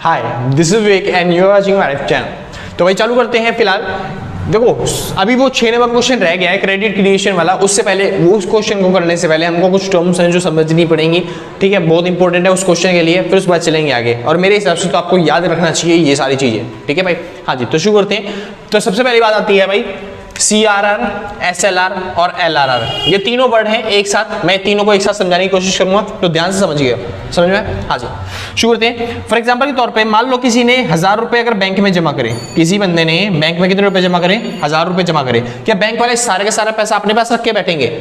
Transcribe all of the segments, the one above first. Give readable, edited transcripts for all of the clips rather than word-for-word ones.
Hi, this is Vivek and you are watching my channel. तो भाई चालू करते हैं। फिलहाल देखो अभी वो 6 नंबर क्वेश्चन रह गया है क्रेडिट क्रिएशन वाला। उससे पहले वो उस क्वेश्चन को करने से पहले हमको कुछ टर्म्स हैं जो समझनी पड़ेंगी, ठीक है, बहुत इंपॉर्टेंट है उस क्वेश्चन के लिए। फिर उसके बाद चलेंगे आगे, और मेरे हिसाब से तो आपको याद रखना चाहिए ये सारी चीजें, ठीक है भाई। हाँ जी, तो शुरू करते हैं। तो सबसे पहली बात आती है भाई CRR, SLR और LRR। ये तीनों वर्ड हैं एक साथ, मैं तीनों को एक साथ समझाने की कोशिश करूंगा, तो ध्यान से समझिएगा। समझ में? हाँ जी, शुरू करते हैं। फॉर एग्जांपल के तौर पे मान लो किसी ने 1000 रुपए अगर बैंक में जमा करे, किसी बंदे ने बैंक में कितने रुपए जमा करे? 1000 रुपए जमा करे। क्या बैंक वाले सारे का सारा पैसा अपने पास रख के बैठेंगे,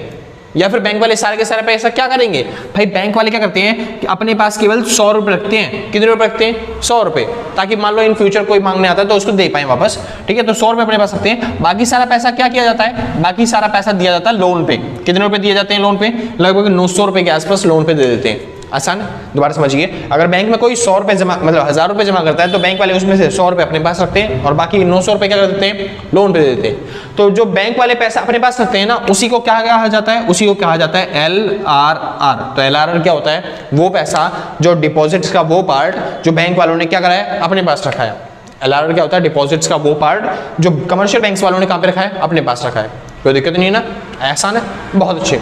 या फिर बैंक वाले सारे के सारे पैसा क्या करेंगे? भाई बैंक वाले क्या करते हैं कि अपने पास केवल 100 रुपए रखते हैं। कितने रुपए रखते हैं? 100 रुपए, ताकि मान लो इन फ्यूचर कोई मांगने आता है तो उसको दे पाए वापस, ठीक है। तो 100 रुपए अपने पास रखते हैं। बाकी सारा पैसा क्या किया जाता है? बाकी सारा पैसा दिया जाता है लोन पे। कितने रुपए दिए जाते हैं लोन पे? लगभग 900 रुपए के आसपास लोन पे दे देते हैं। आसान है? दोबारा समझिए, अगर बैंक में कोई 100 रुपए जमा, मतलब 1000 रुपए जमा करता है, तो बैंक वाले उसमें से 100 रुपए अपने पास रखते हैं और बाकी 900 रुपए क्या कर देते हैं? लोन पे दे देते हैं। तो जो बैंक वाले पैसा अपने पास रखते हैं ना, उसी को क्या कहा जाता है? उसी को कहा जाता है LRR। तो LRR क्या होता है? वो पैसा जो डिपॉजिट्स का वो पार्ट जो बैंक वालों ने क्या करा है? अपने पास रखा है। LRR क्या होता है? डिपॉजिट्स का वो पार्ट जो कमर्शियल बैंक वालों ने कहां पे रखा है? अपने पास रखा है। कोई दिक्कत नहीं है ना? आसान है, बहुत अच्छे।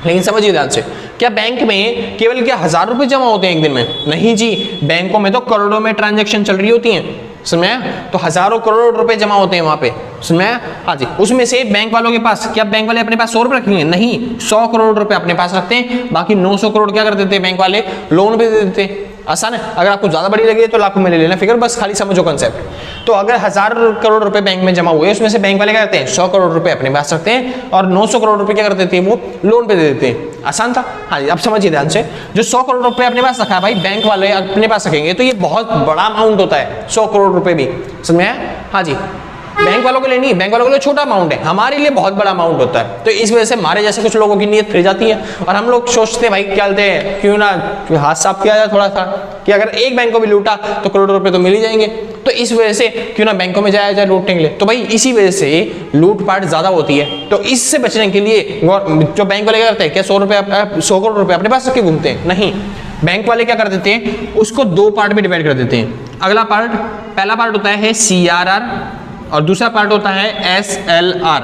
लेकिन समझिए ध्यान से, क्या बैंक में केवल क्या 1000 रुपए जमा होते हैं एक दिन में? नहीं जी, बैंकों में तो करोड़ों में ट्रांजैक्शन चल रही होती हैं, समझ? तो हजारों करोड़ रुपए जमा होते हैं वहां पे, समझ? हाँ जी, उसमें से बैंक वालों के पास क्या बैंक वाले अपने पास 100 रुपए रखेंगे? नहीं, 100 करोड़ रुपए अपने पास रखते हैं, बाकी 900 करोड़ क्या कर देते हैं? बैंक वाले लोन पे दे देते हैं। आसान है? अगर आपको ज्यादा बड़ी लगे तो लाखों में ले लेना फिगर, बस खाली समझो कंसेप्ट। तो अगर 1000 करोड़ रुपए बैंक में जमा हुए, उसमें से बैंक वाले क्या करते हैं? 100 करोड़ रुपए अपने पास रखते हैं और 900 करोड़ रुपए क्या कर देते हैं? वो लोन पे दे देते हैं। आसान था? हाँ जी, अब समझिए ध्यान से, जो 100 करोड़ रुपए अपने पास रखा है भाई, बैंक वाले अपने पास रखेंगे तो ये बहुत बड़ा अमाउंट होता है, 100 करोड़ रुपए भी, समझ में? हाँ जी, बैंक वालों के लिए नहीं, बैंक वालों के लिए छोटा अमाउंट है, हमारे लिए बहुत बड़ा अमाउंट होता है। तो इस वजह से हमारे जैसे कुछ लोगों की नीयत फिर जाती है और हम लोग सोचते हैं भाई क्या बोलते हैं, क्यों ना हाथ साफ किया जाए थोड़ा सा, कि अगर एक बैंक को भी लूटा तो करोड़ों रुपए तो मिल ही जाएंगे। तो इस वजह से क्यों ना बैंकों में जाया जाए लूटने के लिए। तो भाई इसी वजह से लूटपाट ज्यादा होती है। तो इससे बचने के लिए जो बैंक वाले क्या करते हैं, क्या 100 करोड़ रुपए अपने पास रख के घूमते हैं? नहीं, बैंक वाले क्या कर देते हैं? उसको 2 पार्ट में डिवाइड कर देते हैं। अगला पार्ट, पहला पार्ट होता है CRR और दूसरा पार्ट होता है SLR।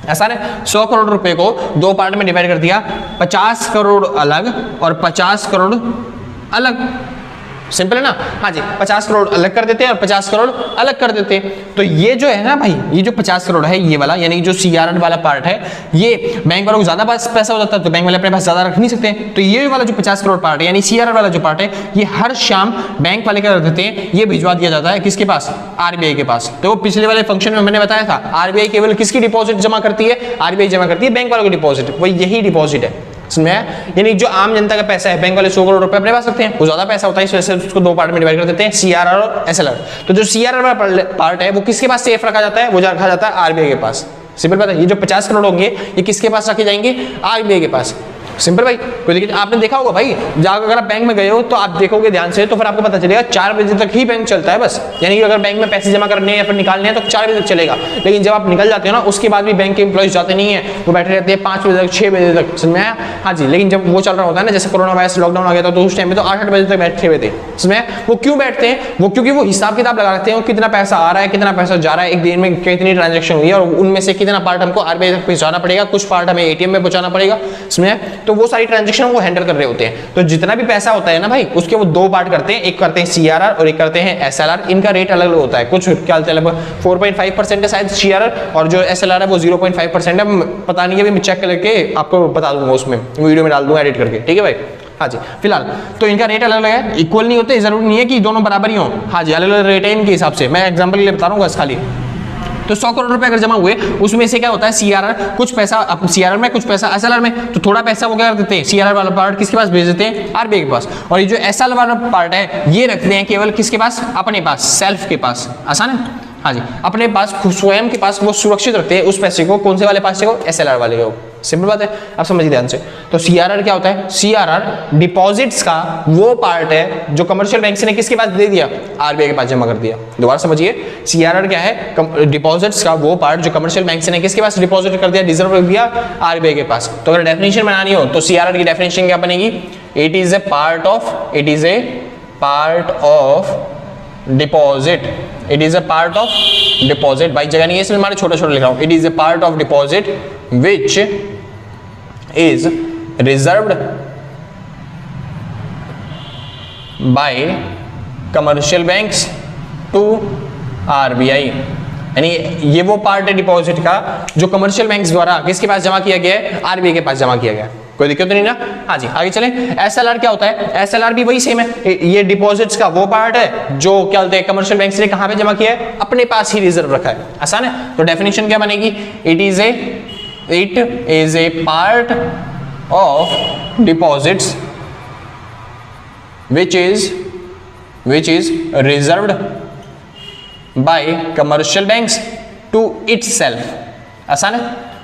ऐसा है, 100 करोड़ रुपए को 2 पार्ट में डिवाइड कर दिया, 50 करोड़ अलग और 50 करोड़ अलग। सिंपल है ना? हाँ जी, 50 करोड़ अलग कर देते हैं और 50 करोड़ अलग कर देते हैं। तो ये जो है ना भाई, ये जो 50 करोड़ है ये वाला, यानी जो CRR वाला पार्ट है, ये बैंक वालों को ज्यादा पैसा हो जाता है तो बैंक वाले अपने पास ज्यादा रख नहीं सकते। तो ये वाला जो 50 करोड़ पार्ट है, यानी CRR वाला जो पार्ट है, ये हर शाम बैंक वाले क्या कर देते हैं? ये भिजवा दिया जाता है किसके पास? RBI के पास। तो पिछले वाले फंक्शन में मैंने बताया था, RBI केवल किसकी डिपॉजिट जमा करती है? RBI जमा करती है बैंक वालों की डिपॉजिट, वही यही डिपॉजिट है। यानी जो आम जनता का पैसा है, बैंक वाले 100 करोड़ रुपए अपने पास रखते हैं, वो ज्यादा पैसा होता है, इस वजह से उसको 2 पार्ट में डिवाइड कर देते हैं, CRR और SLR। तो जो CRR वाला पार्ट है वो किसके पास सेफ रखा जाता है? वो रखा जाता है RBI के पास। सिंपल बात है, ये जो 50 करोड़ होंगे ये किसके पास रखे जाएंगे? RBI के पास। सिंपल भाई, कोई दिक्कत? आपने देखा होगा भाई, अगर आप बैंक में गए हो तो आप देखोगे ध्यान से, तो फिर आपको पता चलेगा 4 बजे तक ही बैंक चलता है बस। यानी कि अगर बैंक में पैसे जमा करने हैं या फिर निकालने हैं तो 4 बजे तक चलेगा। लेकिन जब आप निकल जाते हो ना, उसके बाद भी बैंक के एम्प्लॉइज जाते नहीं है, वो बैठे रहते हैं 5 बजे तक, 6 बजे तक, समझ में आया? हाँ जी, लेकिन जब वो चल रहा होता है ना, जैसे कोरोना वायरस लॉकडाउन आ गया था, तो उस टाइम में तो 8-8 बजे तक बैठे हुए थे, समझ में? वो क्यों बैठते हैं? वो क्योंकि वो हिसाब किताब लगा रखते हैं, कितना पैसा आ रहा है, कितना पैसा जा रहा है, एक दिन में कितनी ट्रांजेक्शन हुई है और उनमें से कितना पार्ट हमको RBI तक पहुंचाना पड़ेगा, कुछ पार्ट हमें ATM में पहुंचाना पड़ेगा, समझ में? तो वो सारी ट्रांजेक्शन वो हैंडल कर रहे होते हैं। तो जितना भी पैसा होता है ना भाई, उसके वो 2 पार्ट करते हैं, एक करते हैं CRR और एक करते हैं SLR। इनका रेट अलग अलग होता है, कुछ क्या चलता है 4.5% है शायद CRR, और जो SLR है वो 0.5% है, पता नहीं है, अभी मैं चेक करके आपको बता दूंगा, उसमें वीडियो में डाल दूंगा एडिट करके, ठीक है भाई? हाँ जी, फिलहाल तो इनका रेट अलग अलग है, इक्वल नहीं होते, जरूरी नहीं है कि दोनों बराबर ही हो। हाँ जी, अलग अलग रेट है इनके हिसाब से, मैं एग्जाम्पल के लिए बता रहा हूँ खाली। तो 100 करोड़ रुपए अगर जमा हुए, उसमें से क्या होता है? CRR कुछ पैसा CRR में, कुछ पैसा SLR में, तो थोड़ा पैसा वो क्या कर देते हैं? CRR वाला पार्ट किसके पास भेज देते हैं? RBI के पास। और ये जो SLR वाला पार्ट है, ये रखते हैं केवल किसके पास? अपने पास, सेल्फ के पास। आसान है? हाँ जी, अपने पास स्वयं के पास वो सुरक्षित रखते हैं उस पैसे को। कौन से वाले पैसे को? SLR वाले को। सिंपल बात है, आप समझिए ध्यान से। तो CRR क्या होता है? CRR डिपॉजिट्स का वो पार्ट है जो कमर्शियल बैंक ने किसके पास दे दिया? RBI के पास जमा कर दिया। दोबारा समझिए, CRR क्या है? डिपॉजिट्स का वो पार्ट जो कमर्शियल बैंक ने किसके पास डिपॉजिट कर दिया, रिजर्व कर दिया? RBI के पास। तो अगर डेफिनेशन बनानी हो तो CRR की डेफिनेशन क्या बनेगी? It is a part of, it is a part of deposit, it is a part of deposit, भाई जगह नहीं है इसलिए हमारे छोटा छोटा लिख रहा हूं, it is a part of deposit which is reserved by commercial banks to RBI. यानी ये वो पार्ट है डिपॉजिट का जो कमर्शियल बैंक्स द्वारा किसके पास जमा किया गया है, आरबीआई के पास जमा किया गया। कोई दिक्कत नहीं ना? हाँ जी, आगे चलें। एसएलआर क्या होता है? एसएलआर भी वही सेम है, ये डिपॉजिट्स का वो पार्ट है जो क्या बोलते हैं कमर्शियल बैंक्स ने कहां पे जमा किया है, अपने पास ही रिजर्व रखा है। आसान है? तो डेफिनेशन क्या बनेगी, it is a part of deposits which is reserved by commercial banks to itself। आसान है?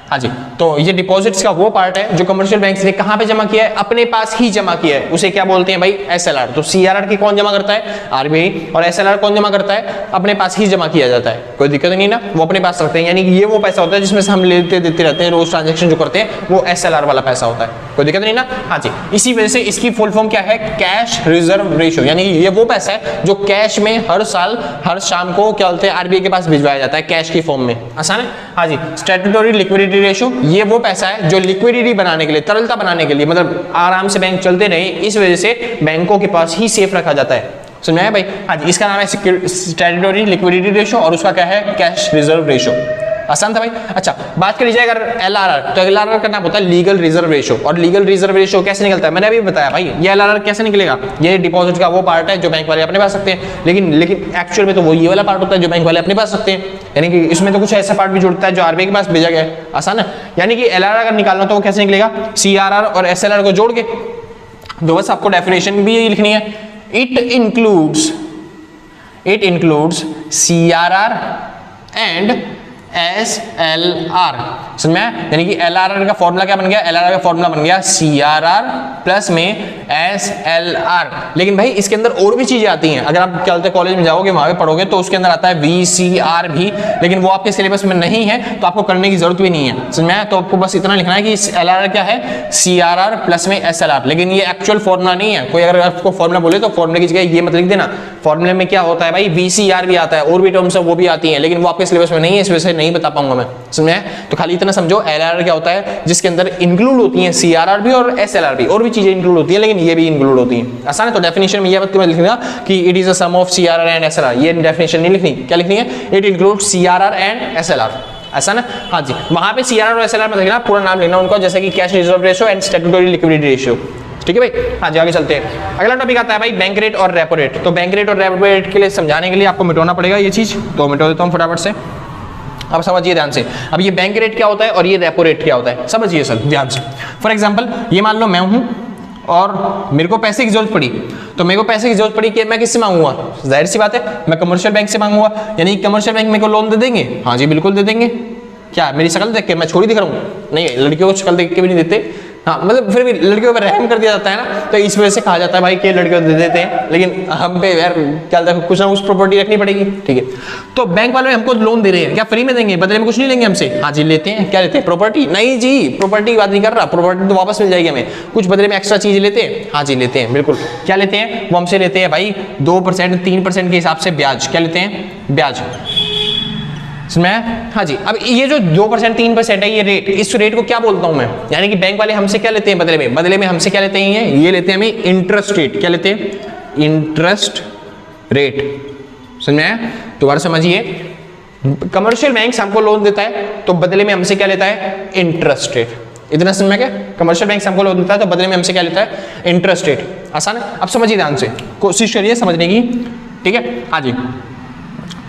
हाँ जी, तो ये डिपॉजिट्स का वो पार्ट है जो कमर्शियल बैंक्स ने कहां पे जमा किया है, अपने पास ही जमा किया है, उसे क्या बोलते हैं भाई, एसएलआर। तो सीआरआर की कौन जमा करता है, आरबीआई, और एसएलआर कौन जमा करता है, अपने पास ही जमा किया जाता है। कोई दिक्कत नहीं ना, वो अपने पास रखते हैं, यानी कि ये वो पैसा होता है जिसमें से हम लेते देते रहते हैं, रोज ट्रांजेक्शन जो करते हैं वो एसएलआर वाला पैसा होता है। कोई दिक्कत नहीं ना? हाँ जी, इसी वजह से इसकी फुल फॉर्म क्या है, कैश रिजर्व रेशियो, यानी ये वो पैसा है जो कैश में हर साल हर शाम को क्या बोलते हैं आरबीआई के पास भिजवाया जाता है कैश की फॉर्म में। आसान है? हाँ जी। स्टैट्यूटरी लिक्विडिटी रेशियो, ये वो पैसा है जो लिक्विडिटी बनाने के लिए, तरलता बनाने के लिए, मतलब आराम से बैंक चलते रहे, इस वजह से बैंकों के पास ही सेफ रखा जाता है। समझ में आया भाई? हाँ जी, इसका नाम है स्टैट्यूटरी लिक्विडिटी रेशियो और उसका क्या है, कैश रिजर्व रेशियो। आसान था भाई? अच्छा, बात करी जाए अगर एलआरआर, तो एलआरआर का नाम होता है लीगल रिजर्व रेशियो। और लीगल रिजर्व रेशियो कैसे निकलता है, मैंने अभी बताया भाई, ये एलआरआर कैसे निकलेगा, ये डिपॉजिट का वो पार्ट है जो बैंक वाले अपने पास रखते हैं, लेकिन एक्चुअल में तो वो ये वाला पार्ट होता है जो बैंक वाले अपने पास रखते हैं, यानी कि इसमें तो कुछ ऐसा पार्ट भी जुड़ता है जो आरबीआई के पास भेजा गया है। आसान है? यानी कि एलआरआर अगर निकालना तो वो कैसे निकलेगा, सीआरआर और एसएलआर को जोड़ के। तो बस आपको डेफिनेशन भी यही लिखनी है, it includes CRR and SLR। समझ में? यानी कि LRR का फॉर्मूला क्या बन गया, LRR का फॉर्मूला बन गया CRR प्लस में SLR। लेकिन भाई इसके अंदर और भी चीजें आती हैं, अगर आप क्या बोलते हैं कॉलेज में जाओगे वहां पे पढ़ोगे तो उसके अंदर आता है VCR भी, लेकिन वो आपके सिलेबस में नहीं है तो आपको करने की जरूरत भी नहीं है। समझ में? तो आपको बस इतना लिखना है कि LRR क्या है, CRR प्लस में SLR। लेकिन ये एक्चुअल फॉर्मूला नहीं है, कोई अगर आपको फॉर्मूला बोले तो फॉर्मूले की जगह ये मत लिख देना, फॉर्मूले में क्या होता है भाई, VCR भी आता है, और भी टर्म्स है वो भी आती है, लेकिन वो आपके सिलेबस में नहीं है, इस वजह से नहीं बता पाऊंगा मैं। समझ में? तो खाली इतना समझो LRR क्या होता है, जिसके अंदर इंक्लूड होती है CRR भी और SLR भी, और भी चीजें इंक्लूड होती है, लेकिन ये भी इंक्लूड होती है। आसान है? तो डेफिनेशन में ये बात लिखना कि it is a sum of CRR and SLR, ये डेफिनेशन नहीं लिखनी, क्या लिखनी है, it includes CRR and SLR। ऐसा ना? हाँ जी, वहां पे CRR और SLR में लिखना, पूरा नाम लिखना उनका, जैसे कि cash reserve ratio and statutory liquidity ratio. ठीक है भाई? हाँ जी, आगे चलते हैं। अगला टॉपिक आता है भाई बैंक रेट और रेपो रेट। तो बैंक रेट और रेपो रेट के लिए समझाने के लिए आपको मिटाना पड़ेगा ये चीज, तो मिटा देता हूँ फटाफट से। अब समझिए ध्यान से, अब ये बैंक रेट क्या होता है और ये रेपो रेट क्या होता है, समझिए सर ध्यान से। फॉर एग्जांपल, ये मान लो मैं हूं और मेरे को पैसे की जरूरत पड़ी, तो मेरे को पैसे की जरूरत पड़ी कि मैं किससे मांगूंगा, जाहिर सी बात है मैं कमर्शियल बैंक से मांगूंगा, यानी कमर्शियल बैंक मेरे को लोन दे देंगे। हाँ जी बिल्कुल दे देंगे। क्या मेरी शक्ल देख के मैं छोड़ी दिख रहा हूँ? नहीं, लड़कियों को शक्ल देख के भी नहीं देते। हाँ, मतलब फिर भी लड़कियों पर रहम कर दिया जाता है ना, तो इस वजह से कहा जाता है भाई कि लड़कियों दे देते हैं, लेकिन हम पे यार क्या कुछ ना कुछ प्रॉपर्टी रखनी पड़ेगी। ठीक है, तो बैंक वाले हमको लोन दे रहे हैं, क्या फ्री में देंगे, बदले में कुछ नहीं लेंगे हमसे? हाँ जी लेते हैं। क्या लेते हैं? प्रॉपर्टी। नहीं जी, प्रॉपर्टी की बात नहीं कर रहा, प्रॉपर्टी तो वापस मिल जाएगी हमें, कुछ बदले में एक्स्ट्रा चीज लेते हैं। हाँ जी लेते हैं, बिल्कुल। क्या लेते हैं? वो हमसे लेते हैं भाई 2% 3% के हिसाब से ब्याज। क्या लेते हैं? ब्याज। हाँ जी, अब ये जो 2% 3% है ये रेट, इस रेट को क्या बोलता हूं मैं, यानी कि बैंक वाले हमसे क्या लेते हैं बदले में, बदले में हमसे क्या लेते हैं, ये लेते हैं हमें इंटरेस्ट रेट। क्या लेते हैं? Interest rate. समझ में आया? दोबारा समझिए, कमर्शियल बैंक हमको लोन देता है तो बदले में हमसे क्या लेता है? Interest rate. इतना समझ में? क्या कमर्शियल बैंक हमको लोन देता है तो बदले में हमसे क्या लेता है? Interest rate. आसान है? अब समझिए ध्यान से, कोशिश करिए समझने की। ठीक है? हाँ जी,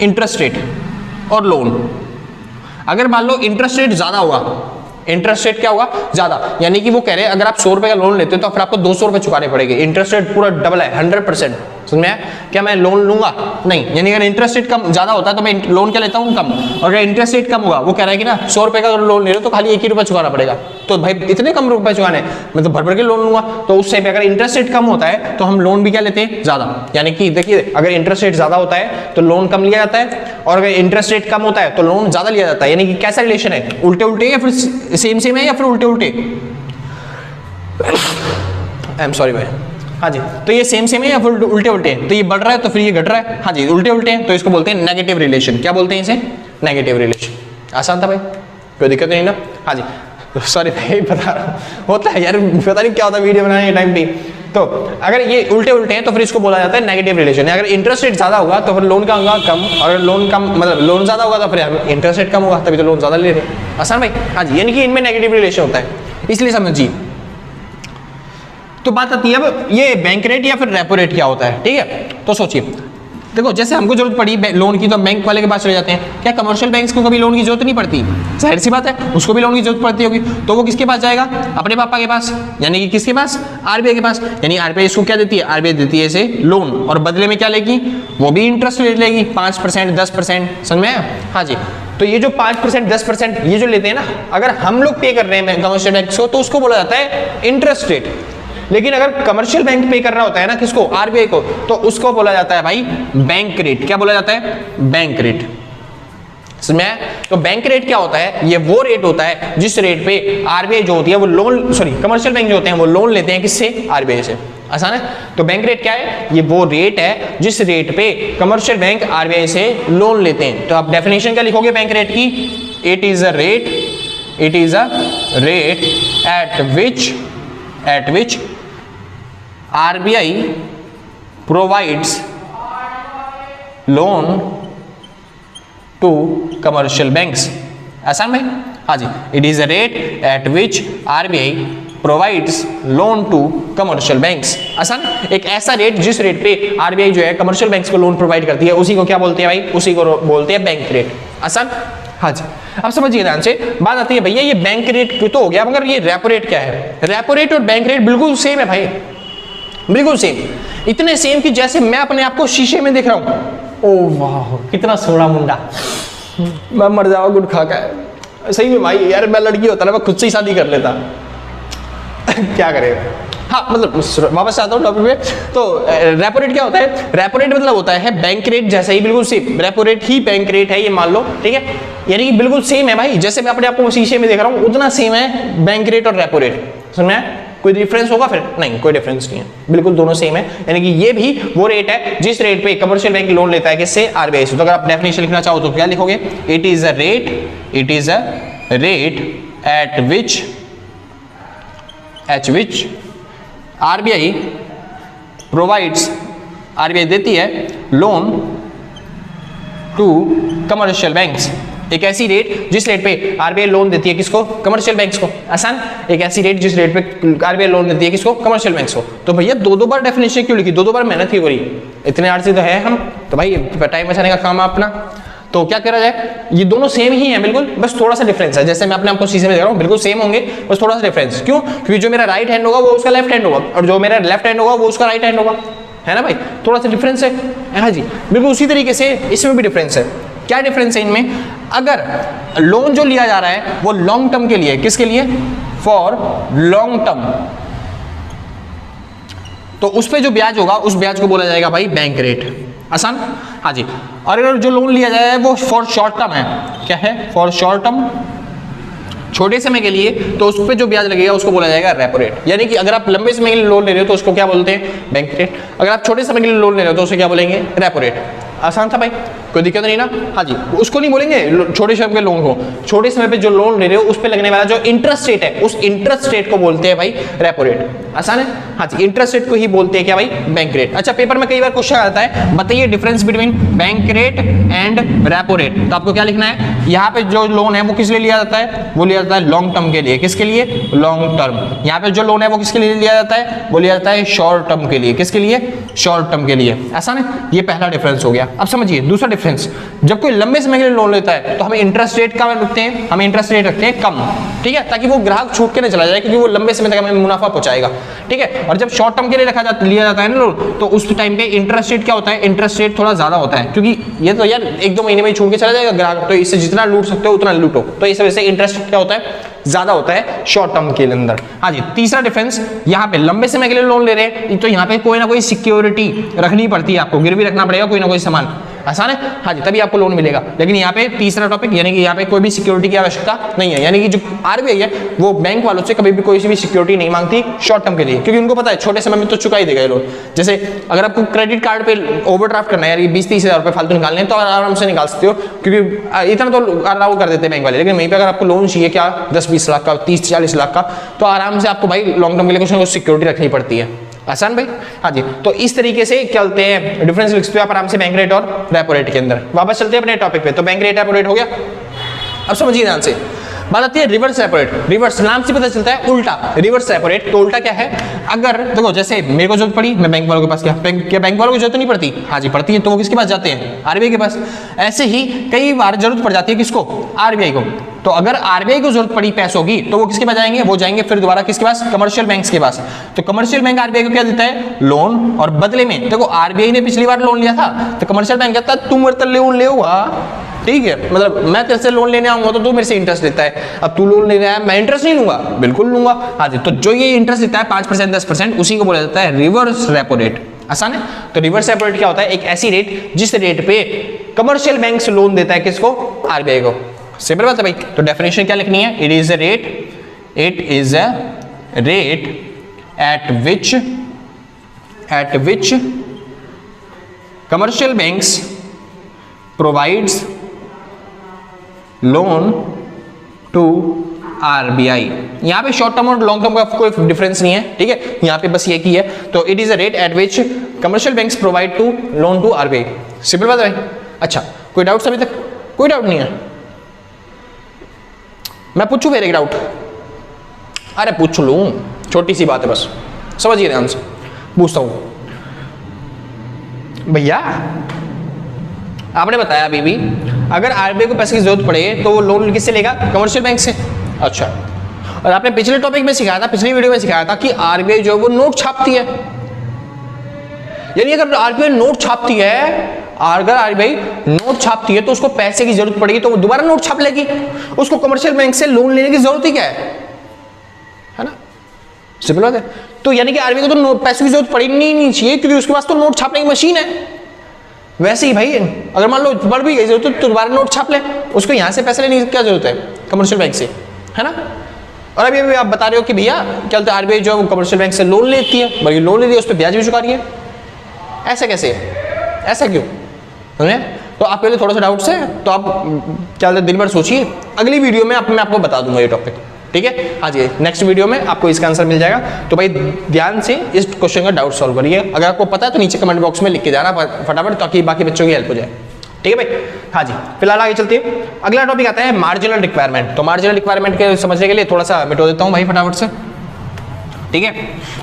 इंटरेस्ट रेट और लोन, अगर मान लो इंटरेस्ट रेट ज्यादा हुआ, इंटरेस्ट रेट क्या होगा? ज्यादा, यानी कि वो कह रहे हैं अगर आप 100 रुपए का लोन लेते हो तो फिर आपको 200 रुपए चुकाने पड़ेंगे। इंटरेस्ट रेट पूरा डबल है, 100%। समझ में? क्या मैं लोन लूंगा? नहीं, यानी अगर इंटरेस्ट रेट कम ज्यादा होता है तो मैं लोन क्या लेता हूँ? कम। और अगर इंटरेस्ट रेट कम हुआ, वो कह रहा है कि ना 100 रुपए का लोन ले रहे हो तो खाली 1 ही रुपया चुकाना पड़ेगा, तो भाई इतने कम रुपए चुकाने, मैं तो भर भर के लोन लूंगा। तो उससे अगर इंटरेस्ट रेट कम होता है तो हम लोन भी क्या लेते हैं? ज्यादा। यानी कि देखिए, अगर इंटरेस्ट रेट ज्यादा होता है तो लोन कम लिया जाता है, और अगर इंटरेस्ट रेट कम होता है तो लोन ज्यादा लिया जाता है। यानी कि कैसा रिलेशन है? उल्टे उल्टे या फिर सेम सेम है या फिर उल्टे उल्टे? आई एम सॉरी भाई। हाँ जी, तो ये सेम सेम है या फिर उल्टे उल्टे हैं? तो ये बढ़ रहा है तो फिर ये घट रहा है। हाँ जी, उल्टे उल्टे हैं तो इसको बोलते हैं नेगेटिव रिलेशन। क्या बोलते हैं इसे? Negative relation. आसान था भाई, कोई दिक्कत नहीं ना? हाँ जी, सॉरी भाई बता रहा हूँ, होता है यार, पता नहीं क्या होता है वीडियो बनाने के टाइम पे। तो अगर ये उल्टे उल्टे हैं तो फिर इसको बोला जाता है नेगेटिव रिलेशन। अगर इंटरेस्ट रेट ज्यादा होगा तो फिर लोन का होगा कम, और लोन कम मतलब लोन ज्यादा होगा तो फिर इंटरेस्ट रेट कम होगा, तभी तो लोन ज्यादा ले रहे हैं। आसान भाई? हाँ जी, यानी कि इनमें नेगेटिव रिलेशन होता है, इसलिए समझिए। तो बात आती है अब ये बैंक रेट या फिर रेपो रेट क्या होता है, ठीक है? तो सोचिए, देखो जैसे हमको जरूरत पड़ी लोन की तो बैंक वाले के पास चले जाते हैं। क्या कमर्शियल बैंक्स को कभी लोन की जरूरत नहीं पड़ती? जाहिर सी बात है, उसको भी लोन की जरूरत पड़ती होगी, तो वो किसके पास जाएगा? अपने पापा के पास, यानी कि किसके पास? आरबीआई के पास। यानी आरबीआई इसको क्या देती है? आरबीआई देती है इसे लोन, और बदले में क्या लेगी? वो भी इंटरेस्ट रेट लेगी, 5% 10%। समझ में आया? हाँ जी, तो ये जो 5% 10% ये जो लेते हैं ना, अगर हम लोग पे कर रहे हैं कमर्शियल बैंक को तो उसको बोला जाता है इंटरेस्ट रेट। लेकिन अगर कमर्शियल बैंक पे करना होता है ना किसको? आरबीआई को, तो उसको बोला जाता है भाई बैंक रेट। क्या बोला जाता है? Bank rate. समझे? तो बैंक रेट क्या होता है? ये वो रेट होता है जिस रेट पे आरबीआई जो होती है वो लोन, सॉरी कमर्शियल बैंक जो होते हैं वो लोन लेते हैं किससे? आरबीआई से। आसान है? तो बैंक रेट क्या है? ये वो रेट है जिस रेट पे कमर्शियल बैंक आरबीआई से लोन लेते हैं। तो आप डेफिनेशन क्या लिखोगे बैंक रेट की? It is a rate, it is a rate at which RBI provides loan to commercial banks। आसान भाई? हाँ जी, it is a rate at which RBI provides loan to commercial banks। आसान? एक ऐसा rate जिस rate पे RBI जो है कमर्शियल बैंक्स को लोन प्रोवाइड करती है, उसी को क्या बोलते हैं भाई? उसी को बोलते हैं बैंक रेट। आसान? हाँ जी, अब समझिए ध्यान से। बात आती है भैया ये बैंक रेट तो हो गया, मगर ये रेपो रेट क्या है? रेपो रेट और बैंक रेट बिल्कुल सेम है भाई, बिल्कुल सेम। इतने सेम कि जैसे मैं अपने आप को शीशे में देख रहा हूं, ओ वाह कितना सोना मुंडा, मैं मर जाऊंगा गुड़ खा कर। सही में भाई यार, मैं लड़की होता ना मैं खुद से ही शादी कर लेता। क्या करेगा? हाँ मतलब वापस आता हूँ टॉपिक पे। तो रेपो रेट क्या होता है? रेपो रेट मतलब होता है बैंक रेट जैसा ही, बिल्कुल सेम। रेपो रेट ही बैंक रेट है ये मान लो, ठीक है? यानी कि बिल्कुल सेम है भाई, जैसे मैं अपने आप को शीशे में देख रहा हूँ उतना सेम है बैंक रेट और रेपो रेट। समझ में आया? कोई डिफरेंस होगा फिर? नहीं, कोई डिफरेंस नहीं है, बिल्कुल दोनों सेम है। यानी कि ये भी वो रेट है जिस रेट पे कमर्शियल बैंक लोन लेता है किससे? आरबीआई से। तो अगर आप डेफिनेशन लिखना चाहो तो क्या लिखोगे? It is a rate, it is a rate at which RBI provides, RBI देती है लोन टू कमर्शियल बैंक्स। एक ऐसी रेट जिस रेट पे आरबीआई लोन देती है किसको? कमर्शियल बैंक्स को। आसान? एक ऐसी रेट जिस रेट पे आरबीआई लोन देती है किसको? कमर्शियल बैंक्स को। तो भैया दो बार डेफिनेशन क्यों लिखी? दो बार मेहनत क्यों करी? इतने आरसी तो है हम, तो भाई टाइम बचाने का काम है अपना। तो क्या करा जाए? ये दोनों सेम ही है बिल्कुल, बस थोड़ा सा डिफरेंस है। जैसे मैं अपने आपको शीशे में देख रहा हूँ बिल्कुल सेम होंगे, बस थोड़ा सा डिफरेंस। क्यों? क्योंकि जो मेरा राइट हैंड होगा वो उसका लेफ्ट हैंड होगा, और जो मेरा लेफ्ट हैंड होगा वो उसका राइट हैंड होगा, है ना भाई? थोड़ा सा डिफरेंस है। हाँ जी, बिल्कुल उसी तरीके से इसमें भी डिफरेंस है। क्या डिफरेंस है इनमें? अगर लोन जो लिया जा रहा है वो लॉन्ग टर्म के लिए, किसके लिए? फॉर लॉन्ग टर्म, तो उस पे जो ब्याज होगा उस ब्याज को बोला जाएगा भाई बैंक रेट। आसान? हाँ जी। और अगर जो लोन लिया जाए वो फॉर शॉर्ट टर्म है, क्या है? फॉर शॉर्ट टर्म, छोटे समय के लिए, तो उस पर जो ब्याज लगेगा उसको बोला जाएगा रेपो रेट। यानी कि अगर आप लंबे समय के लिए लोन ले रहे हो तो उसको क्या बोलते हैं? Bank rate. अगर आप छोटे समय के लिए लोन ले रहे हो तो उसे क्या बोलेंगे? Repo rate. आसान था भाई, कोई दिक्कत नहीं ना? हाँ जी, उसको नहीं बोलेंगे छोटे समय के लोन को, छोटे समय पे जो लोन ले रहे हो उस पे लगने वाला जो इंटरेस्ट रेट है उस इंटरेस्ट रेट को बोलते हैं भाई रेपो रेट। आसान है? हाँ जी, इंटरेस्ट रेट को ही बोलते हैं क्या भाई? Bank rate. अच्छा, पेपर में कई बार क्वेश्चन आता है, बताइए difference between bank rate and repo rate. तो आपको क्या लिखना है? यहाँ पे जो लोन है वो किस लिए लिया जाता है? वो लिया जाता है लॉन्ग टर्म के लिए। किसके लिए? Long term. यहाँ पे जो लोन है वो किसके लिए लिया जाता है? वो लिया जाता है शॉर्ट टर्म के लिए। किसके लिए? शॉर्ट टर्म के लिए। आसान है? ये पहला डिफरेंस हो गया। अब समझिए दूसरा डिफरेंस, जब कोई लंबे समय के लिए लोन लेता है तो हमें इंटरेस्ट रेट कम रखते हैं, हमें इंटरेस्ट रेट रखते हैं कम, ठीक है? ताकि वो ग्राहक छूट के ना चला जाए, क्योंकि वो लंबे समय तक हमें मुनाफा पहुंचाएगा, ठीक है? और जब शॉर्ट टर्म के लिए लिया जाता है ना लोन, तो उस टाइम पे इंटरेस्ट रेट क्या होता है? इंटरेस्ट रेट थोड़ा ज्यादा होता है, क्योंकि ये तो यार 1-2 महीने में छूट के चला जाएगा ग्राहक, तो इससे जितना लूट सकते हो उतना लूटो। तो इस वजह से इंटरेस्ट क्या होता है? ज्यादा होता है शॉर्ट टर्म के अंदर। हाँ जी, तीसरा डिफरेंस, यहाँ पे लंबे समय के लिए लोन ले रहे हैं तो यहाँ पे कोई ना कोई सिक्योरिटी रखनी पड़ती है, आपको गिरवी रखना पड़ेगा कोई ना कोई सामान। आसान है, हाँ जी, तभी आपको लोन मिलेगा। लेकिन यहाँ पे तीसरा टॉपिक यानी कि यहाँ पे कोई भी सिक्योरिटी की आवश्यकता नहीं है, यानी कि जो आरबीआई है वो बैंक वालों से कभी भी कोई भी सिक्योरिटी नहीं मांगती शॉर्ट टर्म के लिए, क्योंकि उनको पता है छोटे समय में तो चुका ही देगा ये लोन। जैसे अगर आपको क्रेडिट कार्ड पे ओवरड्राफ्ट करना है यार 20-30 हज़ार रुपये फालतू निकालने हैं तो आराम से निकाल सकते हो, क्योंकि इतना तो अलाउ कर देते हैं बैंक वाले। लेकिन वहीं पर अगर आपको लोन चाहिए क्या 10-20 लाख का, 30-40 लाख का, तो आराम से आपको भाई लॉन्ग टर्म के लिए कुछ ना कुछ सिक्योरिटी रखनी पड़ती है। आसान भाई, हाँ जी। तो इस तरीके से चलते हैं, डिफरेंस लिख सकते हो आप आराम से बैंक रेट और रेपो रेट के अंदर। वापस चलते हैं अपने टॉपिक पे। तो बैंक रेट रेपो रेट हो गया, अब समझिए ध्यान से। बात आती है रिवर्स रेपो रेट। रिवर्स नाम से पता चलता है उल्टा, रिवर्स रेपो रेट। तो उल्टा क्या है, अगर देखो जैसे मेरे को जरूरत पड़ी, मैं बैंक वालों के पास क्या बैंक वालों को जरूरत नहीं पड़ती, हाँ जी पड़ती है, तो वो किसके पास जाते हैं, आरबीआई के पास। ऐसे ही कई बार जरूरत पड़ जाती है किसको, आरबीआई को। तो अगर आरबीआई को जरूरत पड़ी पैसों की तो वो किसके पास जाएंगे, वो जाएंगे फिर दोबारा किसके पास, कमर्शियल बैंक्स के पास। तो कमर्शियल बैंक आरबीआई को क्या देता है, लोन, और बदले में देखो आरबीआई ने पिछली बार लोन लिया था तो कमर्शियल बैंक कहता है तुम मेरे लोन ले हुआ, ठीक है, मतलब मैं तेरे से लोन लेने आऊंगा तो तू मेरे से इंटरेस्ट लेता है, अब तू लोन लेने आया मैं इंटरेस्ट नहीं लूंगा, बिल्कुल लूंगा, हाँ जी। तो जो ये इंटरेस्ट लेता है 5% 10%, उसी को बोला जाता है रिवर्स रेपो रेट। आसान है। तो रिवर्स रेपो रेट क्या होता है, एक ऐसी रेट जिस रेट पे कमर्शियल बैंक से लोन देता है किसको, आरबीआई को। सिंपल बात है भाई। तो डेफिनेशन क्या लिखनी है, it is a rate at which commercial banks provides loan to RBI. यहां पे शॉर्ट टर्म और लॉन्ग टर्म का कोई डिफरेंस नहीं है, ठीक है, यहां पे बस ये की है। तो it is a rate at which commercial banks provide to loan to RBI. Simple बात है भाई। अच्छा, कोई डाउट अभी तक, कोई डाउट नहीं है, मैं पूछूं फिर एक डाउट, अरे पूछ लूं, छोटी सी बात है बस, समझिए ध्यान से पूछता हूं। भैया आपने बताया अभी भी अगर आरबीआई को पैसे की जरूरत पड़े तो वो लोन किससे लेगा, कमर्शियल बैंक से। अच्छा, और आपने पिछले टॉपिक में सिखाया था, पिछली वीडियो में सिखाया था कि आरबीआई जो है वो नोट छापती है, यानी अगर आरबीआई नोट छापती है, अगर आरबीआई नोट छापती है तो उसको पैसे की जरूरत पड़ेगी तो वो दोबारा नोट छाप लेगी, उसको कमर्शियल बैंक से लोन लेने की जरूरत ही क्या है ना, सिंपल बात है। तो यानी कि आरबीआई को तो पैसों की जरूरत पड़नी नहीं चाहिए, क्योंकि उसके पास तो नोट छापने की मशीन है। वैसे ही भाई अगर मान लो बढ़ भी गई जरूरत तो दोबारा नोट छाप ले, उसको यहां से पैसे लेने की क्या जरूरत है, कमर्शियल बैंक से, है ना। और अभी आप बता रहे हो कि भैया क्या बोलते हैं आरबीआई जो है कमर्शियल बैंक से लोन लेती है, बल्कि लोन ले रही है उस पर ब्याज भी चुका रही है, ऐसा कैसे है, ऐसा क्यों, समझे। तो आप पहले थोड़ा सा डाउट से, तो आप क्या बोलते हैं दिन भर सोचिए, अगली वीडियो में मैं आपको बता दूंगा ये टॉपिक, ठीक है। हाँ जी, नेक्स्ट वीडियो में आपको इसका आंसर मिल जाएगा। तो भाई ध्यान से इस क्वेश्चन का डाउट सॉल्व करिए, अगर आपको पता है तो नीचे कमेंट बॉक्स में लिख के जाना फटाफट, ताकि बाकी बच्चों की हेल्प हो जाए, ठीक है भाई। हाँ जी, फिलहाल आगे चलते हैं, अगला टॉपिक आता है मार्जिनल रिक्वायरमेंट। तो मार्जिनल रिक्वायरमेंट के समझने के लिए थोड़ा सा मिटो देता हूँ भाई फटाफट से, ठीक है।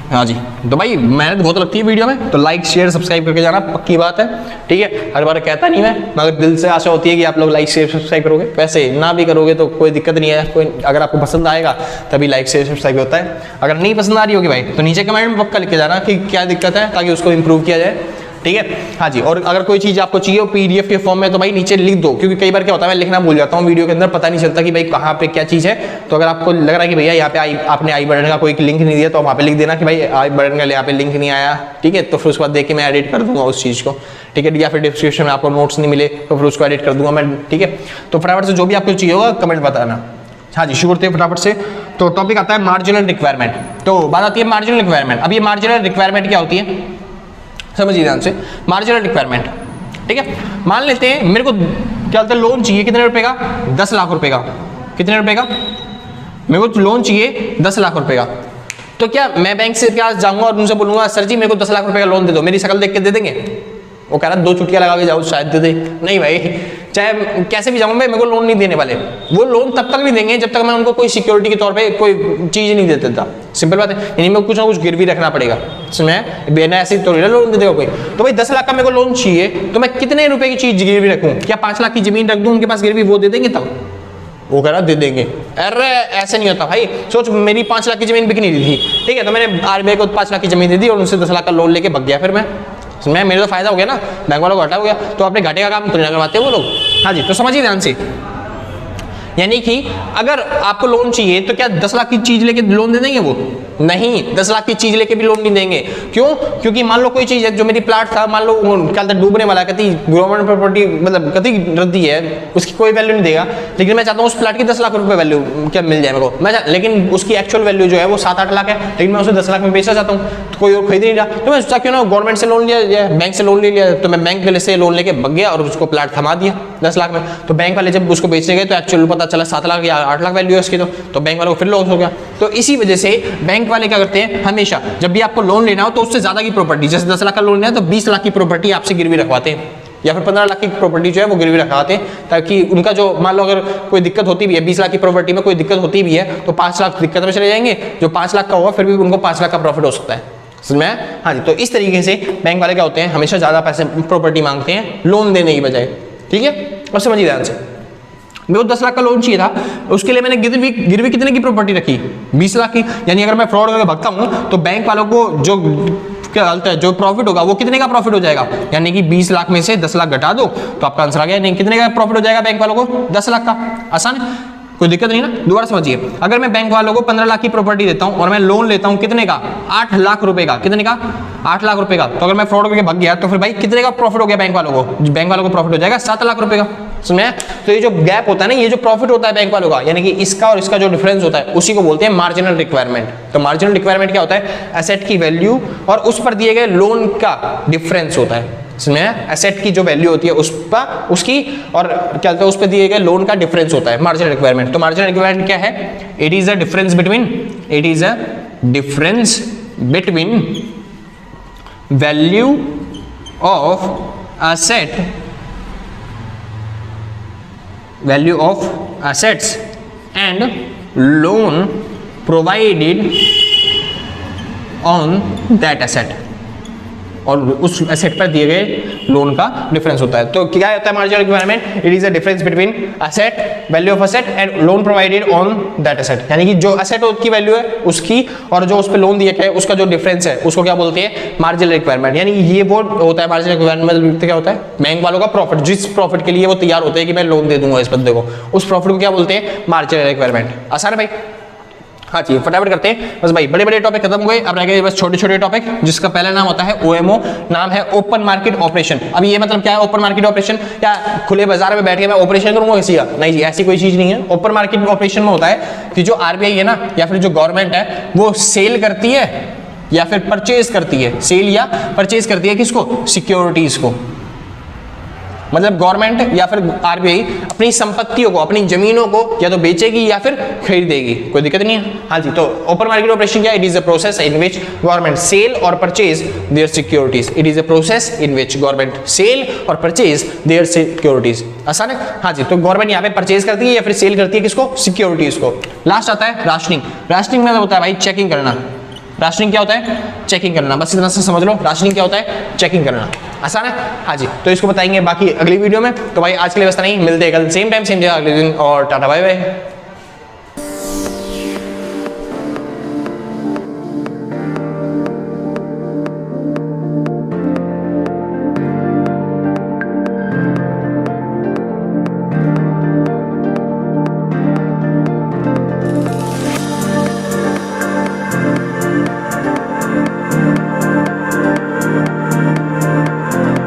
हाँ जी, तो भाई मेहनत बहुत लगती है वीडियो में, तो लाइक शेयर सब्सक्राइब करके जाना, पक्की बात है, ठीक है। हर बार कहता नहीं मैं, मगर दिल से आशा होती है कि आप लोग लाइक शेयर सब्सक्राइब करोगे। वैसे ना भी करोगे तो कोई दिक्कत नहीं है, कोई अगर आपको पसंद आएगा तभी लाइक शेयर सब्सक्राइब होता है। अगर नहीं पसंद आ रही होगी भाई तो नीचे कमेंट में पक्का लिख के जाना कि क्या दिक्कत है, ताकि उसको इंप्रूव किया जाए, ठीक है। हाँ जी, और अगर कोई चीज़ आपको चाहिए पीडीएफ के फॉर्म में तो भाई नीचे लिख दो, क्योंकि कई बार क्या होता है मैं लिखना भूल जाता हूँ वीडियो के अंदर, पता नहीं चलता कि भाई कहाँ पे क्या चीज़ है। तो अगर आपको लग रहा है कि भैया यहाँ पे आपने आई बटन का कोई लिंक नहीं दिया तो वहाँ पे लिख देना कि भाई आई बटन का यहाँ पे लिंक नहीं आया, ठीक है। तो फिर उसके बाद देख के मैं एडिट कर दूंगा उस चीज़ को, ठीक है। या फिर डिस्क्रिप्शन में आपको नोट्स नहीं मिले तो फिर उसको एडिट कर दूंगा मैं, ठीक है। तो फटाफट से जो भी आपको चाहिए होगा कमेंट बताना। हाँ जी, शुरू करते हैं फटाफट से। तो टॉपिक आता है मार्जिनल रिक्वायरमेंट। तो बात आती है मार्जिनल रिक्वायरमेंट। अब ये मार्जिनल रिक्वायरमेंट क्या होती है, समझिए ध्यान से। मार्जिनल रिक्वायरमेंट, ठीक है, मान लेते हैं मेरे को क्या बोलते हैं लोन चाहिए कितने रुपए का, 10 लाख रुपए का। कितने रुपए का मेरे को लोन चाहिए, 10 लाख रुपए का। तो क्या मैं बैंक से क्या जाऊंगा और उनसे बोलूंगा सर जी मेरे को 10 लाख रुपए का लोन दे दो, मेरी शक्ल देख के दे देंगे? वो कह रहा 2 चुटकियां लगा के जाओ शायद दे दे। नहीं भाई, चाहे कैसे भी जाऊंगा मेरे को लोन नहीं देने वाले। वो लोन तब तक नहीं देंगे जब तक मैं उनको कोई सिक्योरिटी के तौर पे कोई चीज़ नहीं दे देता। सिंपल बात है, यानी मैं कुछ ना कुछ गिरवी रखना पड़ेगा, इसमें बिना ऐसे तो लोन दे देगा कोई। तो भाई 10 लाख का मेरे को लोन चाहिए तो मैं कितने रुपए की चीज़ गिरवी रखूँ? क्या 5 लाख की जमीन रख दूँ उनके पास गिरवी, वो दे देंगे? तब वो कह रहा दे देंगे। अरे ऐसे नहीं होता भाई, सोच मेरी 5 लाख की जमीन बिक नहीं रही थी, ठीक है, तो मैंने आरबीआई को 5 लाख की जमीन दे दी और उनसे 10 लाख का लोन लेके भग गया, फिर मैं मेरे तो फायदा हो गया ना, बैंक वालों को घाटा हो गया। तो अपने घाटे का काम तो नहीं करवाते वो लोग। हाँ जी, तो समझिए ध्यान से, यानी कि अगर आपको लोन चाहिए तो क्या 10 लाख की चीज लेके लोन दे देंगे वो? नहीं, 10 लाख की चीज लेके भी लोन नहीं देंगे। क्यों? क्योंकि मान लो कोई चीज है, जो मेरी प्लाट था, मान लो क्या डूबने वाला, कभी गवर्नमेंट प्रॉपर्टी मतलब कभी रद्दी है, उसकी कोई वैल्यू नहीं देगा, लेकिन मैं चाहता हूँ उस प्लाट की 10 लाख रुपए वैल्यू क्या मिल जाए मेरे को, मैं लेकिन उसकी एक्चुअल वैल्यू जो है वो 7-8 लाख है, लेकिन मैं उसे 10 लाख में बेचना चाहता हूँ, तो कोई और खरीद नहीं रहा, तो मैं सोचा क्यों ना गवर्नमेंट से लोन लिया, बैंक से लोन ले लिया। तो मैं बैंक से लोन लेके भाग गया और उसको प्लाट थमा दिया 10 लाख में। तो बैंक वाले जब उसको बेचने गए तो एक्चुअल पता चला 7 लाख या 8 लाख वैल्यू है उसकी, तो बैंक वालों को फिर लॉस हो गया। तो इसी वजह से बैंक वाले क्या करते हैं, हमेशा जब भी आपको लोन लेना हो तो उससे ज्यादा की प्रॉपर्टी, जैसे 10 लाख का लोन लेना है तो 20 लाख की प्रॉपर्टी आपसे गिरवी रखवाते हैं, या फिर 15 लाख की प्रॉपर्टी जो है वो गिरवी रखवाते हैं, ताकि उनका जो मान लो अगर कोई दिक्कत होती भी है, 20 लाख की प्रॉपर्टी में कोई दिक्कत होती भी है तो 5 लाख दिक्कत में चले जाएंगे, जो 5 लाख का होगा फिर भी उनको 5 लाख का प्रॉफिट हो सकता है। समझ में? हाँ जी। तो इस तरीके से बैंक वाले क्या होते हैं, हमेशा ज्यादा पैसे प्रॉपर्टी मांगते हैं लोन देने की बजाय। ठीक है, अब समझिए ध्यान से, मेरे को 10 लाख का लोन चाहिए था, उसके लिए मैंने गिरवी कितने की प्रॉपर्टी रखी? 20 लाख की। यानी अगर मैं फ्रॉड करके भागता हूं तो बैंक वालों को जो क्या हालत है, जो प्रॉफिट होगा वो कितने का प्रॉफिट हो जाएगा? यानी कि 20 लाख में से 10 लाख घटा दो तो आपका आंसर आ गया। नहीं, कितने का प्रॉफिट हो जाएगा बैंक वालों को? 10 लाख का। आसान है, कोई दिक्कत नहीं ना। दोबारा समझिए, अगर मैं बैंक वालों को 15 लाख की प्रॉपर्टी देता हूं और मैं लोन लेता हूं कितने का? 8 लाख रुपए का। कितने का? 8 लाख रुपए का। तो अगर मैं फ्रॉड करके भाग गया तो फिर भाई कितने का प्रॉफिट हो गया बैंक वालों को? बैंक वालों को प्रॉफिट हो जाएगा 7 लाख रुपए का। समझे? तो ये जो गैप होता है ना, ये जो प्रॉफिट होता है बैंक वालों का, यानी कि इसका और इसका जो डिफरेंस होता है उसी को बोलते हैं मार्जिनल रिक्वायरमेंट। तो मार्जिनल रिक्वायरमेंट क्या होता है? एसेट की वैल्यू और उस पर दिए गए लोन का डिफरेंस होता है। इसमें एसेट की जो वैल्यू होती है उस पर उसकी और क्या होता है उस पर दिए गए लोन का डिफरेंस होता है मार्जिनल रिक्वायरमेंट। तो मार्जिनल रिक्वायरमेंट क्या है? It is a difference between value of assets and loan provided on that asset, और उस एसेट पर दिए गए लोन का डिफरेंस होता है। तो क्या होता है marginal requirement? It is a difference between asset, value of asset and loan provided on that asset. यानी कि जो एसेट की वैल्यू है उसकी और जो उस पर लोन दिया गया है उसका जो डिफरेंस है उसको क्या बोलते हैं? Marginal requirement. यानी ये वो होता है मार्जिनल रिक्वायरमेंट। क्या होता है? बैंक वालों का प्रॉफिट, जिस प्रॉफिट के लिए वो तैयार होते हैं कि मैं लोन दे दूंगा इस बंदे को, उस प्रॉफिट को क्या बोलते हैं? Marginal requirement. आसान है भाई? हाँ जी, फटाफट करते हैं बस भाई। बड़े बड़े टॉपिक खत्म हो गए, अब रह गए बस छोटे छोटे टॉपिक, जिसका पहला नाम होता है OMO, नाम है ओपन मार्केट ऑपरेशन। अब ये मतलब क्या है ओपन मार्केट ऑपरेशन? क्या खुले बाजार में बैठ के मैं ऑपरेशन करूंगा किसी का? नहीं जी, ऐसी कोई चीज नहीं है। ओपन मार्केट ऑपरेशन में होता है कि जो RBI है ना, या फिर जो गवर्नमेंट है, वो सेल करती है या फिर परचेज करती है, सेल या परचेज करती है किसको? सिक्योरिटीज को। मतलब गवर्नमेंट या फिर RBI अपनी संपत्तियों को, अपनी जमीनों को या तो बेचेगी या फिर खरीदेगी, कोई दिक्कत नहीं है। हाँ जी, तो ओपन मार्केट ऑपरेशन क्या है? It is a process in which government sell और purchase their securities. It is a process in which government sell और परचेज देयर सिक्योरिटीज। आसान है? हाँ जी, तो गवर्नमेंट यहाँ पे परचेज करती है या फिर सेल करती है किसको? सिक्योरिटीज को। लास्ट आता है राशनिंग। राशनिंग में होता है भाई चेकिंग करना। राशनिंग क्या होता है? चेकिंग करना। बस इतना से समझ लो, राशनिंग क्या होता है? चेकिंग करना। आसान है? हाँ जी, तो इसको बताएंगे बाकी अगली वीडियो में। तो भाई आज के लिए बस नहीं, मिलते हैं कल सेम टाइम सेम जगह अगले दिन, और टाटा बाय बाय।